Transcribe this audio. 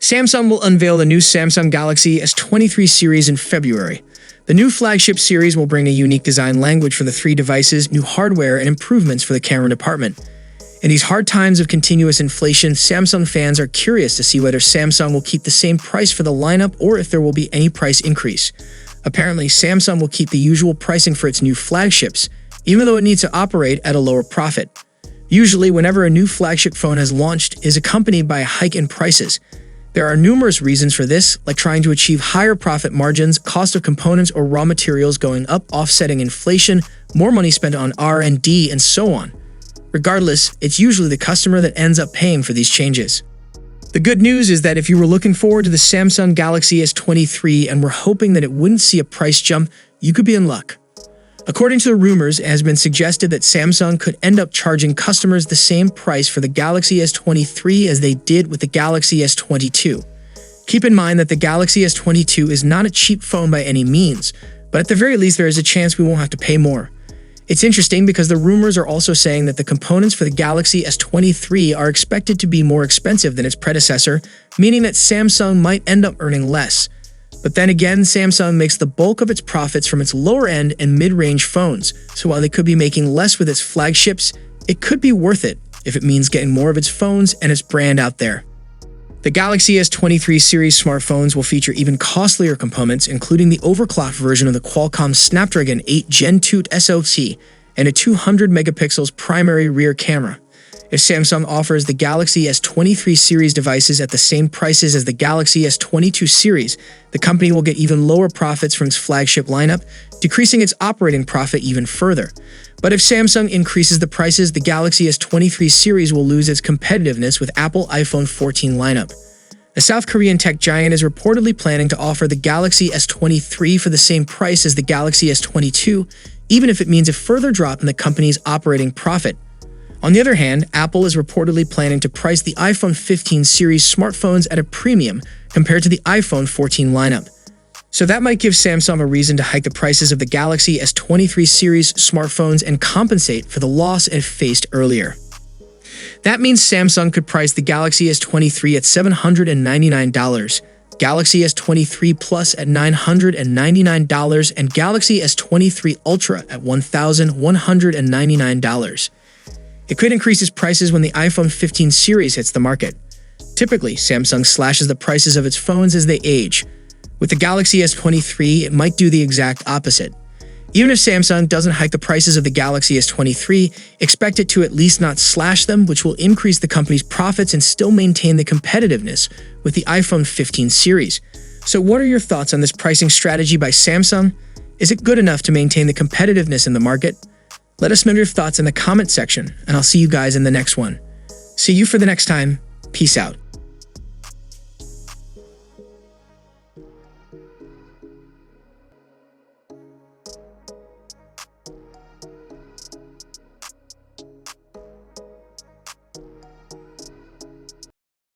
Samsung will unveil the new Samsung Galaxy S23 series in February. The new flagship series will bring a unique design language for the three devices, new hardware, and improvements for the camera department. In these hard times of continuous inflation, Samsung fans are curious to see whether Samsung will keep the same price for the lineup or if there will be any price increase. Apparently, Samsung will keep the usual pricing for its new flagships, even though it needs to operate at a lower profit. Usually, whenever a new flagship phone has launched, it is accompanied by a hike in prices. There are numerous reasons for this, like trying to achieve higher profit margins, cost of components or raw materials going up, offsetting inflation, more money spent on R&D, and so on. Regardless, it's usually the customer that ends up paying for these changes. The good news is that if you were looking forward to the Samsung Galaxy S23 and were hoping that it wouldn't see a price jump, you could be in luck. According to the rumors, it has been suggested that Samsung could end up charging customers the same price for the Galaxy S23 as they did with the Galaxy S22. Keep in mind that the Galaxy S22 is not a cheap phone by any means, but at the very least there is a chance we won't have to pay more. It's interesting because the rumors are also saying that the components for the Galaxy S23 are expected to be more expensive than its predecessor, meaning that Samsung might end up earning less. But then again, Samsung makes the bulk of its profits from its lower-end and mid-range phones, so while they could be making less with its flagships, it could be worth it if it means getting more of its phones and its brand out there. The Galaxy S23 series smartphones will feature even costlier components, including the overclocked version of the Qualcomm Snapdragon 8 Gen 2 SoC and a 200-megapixels primary rear camera. If Samsung offers the Galaxy S23 series devices at the same prices as the Galaxy S22 series, the company will get even lower profits from its flagship lineup, decreasing its operating profit even further. But if Samsung increases the prices, the Galaxy S23 series will lose its competitiveness with Apple iPhone 14 lineup. The South Korean tech giant is reportedly planning to offer the Galaxy S23 for the same price as the Galaxy S22, even if it means a further drop in the company's operating profit. On the other hand, Apple is reportedly planning to price the iPhone 15 series smartphones at a premium compared to the iPhone 14 lineup. So that might give Samsung a reason to hike the prices of the Galaxy S23 series smartphones and compensate for the loss it faced earlier. That means Samsung could price the Galaxy S23 at $799, Galaxy S23 Plus at $999, and Galaxy S23 Ultra at $1,199. It could increase its prices when the iPhone 15 series hits the market. Typically, Samsung slashes the prices of its phones as they age. With the Galaxy S23, it might do the exact opposite. Even if Samsung doesn't hike the prices of the Galaxy S23, expect it to at least not slash them, which will increase the company's profits and still maintain the competitiveness with the iPhone 15 series. So what are your thoughts on this pricing strategy by Samsung? Is it good enough to maintain the competitiveness in the market? Let us know your thoughts in the comment section, and I'll see you guys in the next one. See you for the next time. Peace out.